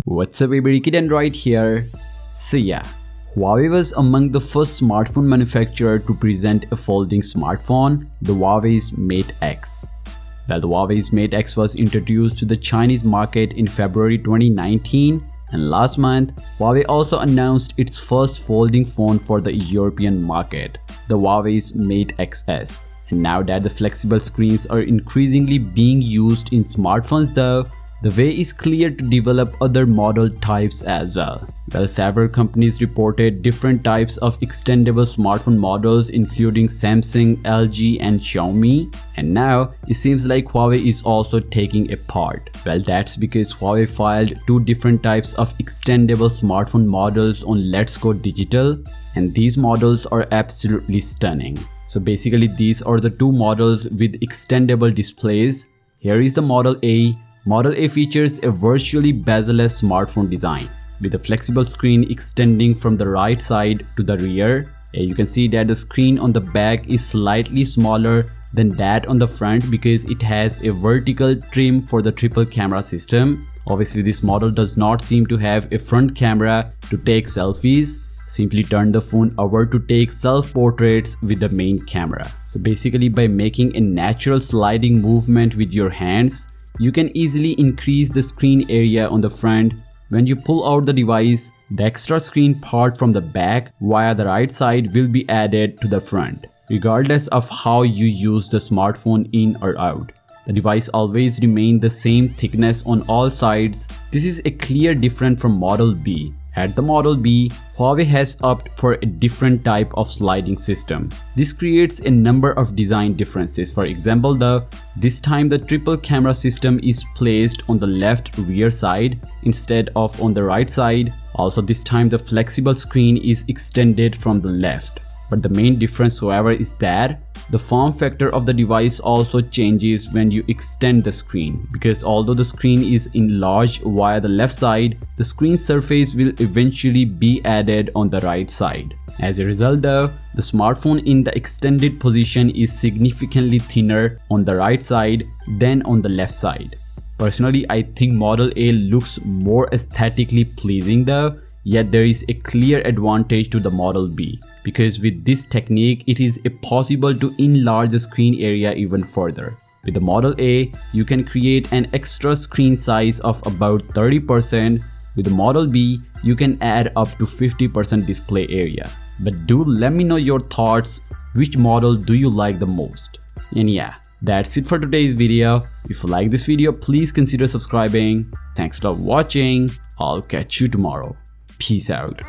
What's up everybody, Kid Android here. So yeah, Huawei was among the first smartphone manufacturer to present a folding smartphone, the Huawei's Mate X. Well, the Huawei's Mate X was introduced to the Chinese market in February 2019, and last month, Huawei also announced its first folding phone for the European market, the Huawei's Mate XS. And now that the flexible screens are increasingly being used in smartphones though, the way is clear to develop other model types as well. Well, several companies reported different types of extendable smartphone models including Samsung, LG and Xiaomi, and now it seems like Huawei is also taking a part. Well, that's because Huawei filed two different types of extendable smartphone models on Let's Go Digital, and these models are absolutely stunning. So basically these are the two models with extendable displays. Here is the Model A. Model A features a virtually bezel-less smartphone design with a flexible screen extending from the right side to the rear. You can see that the screen on the back is slightly smaller than that on the front because it has a vertical trim for the triple camera system. Obviously this model does not seem to have a front camera to take selfies. Simply turn the phone over to take self-portraits with the main camera. So basically by making a natural sliding movement with your hands, you can easily increase the screen area on the front. When you pull out the device, the extra screen part from the back via the right side will be added to the front, regardless of how you use the smartphone in or out. The device always remains the same thickness on all sides. This is a clear difference from Model B. At the Model B, Huawei has opted for a different type of sliding system. This creates a number of design differences. For example, this time the triple camera system is placed on the left rear side instead of on the right side. Also this time the flexible screen is extended from the left. But the main difference however is that the form factor of the device also changes when you extend the screen, because although the screen is enlarged via the left side, the screen surface will eventually be added on the right side. As a result though, the smartphone in the extended position is significantly thinner on the right side than on the left side. Personally, I think Model A looks more aesthetically pleasing though, yet there is a clear advantage to the Model B, because with this technique it is possible to enlarge the screen area even further. With the Model A, you can create an extra screen size of about 30%. With the Model B, you can add up to 50% display area. But do let me know your thoughts, which model do you like the most? And yeah, that's it for today's video. If you like this video, please consider subscribing. Thanks for watching. I'll catch you tomorrow. Peace out.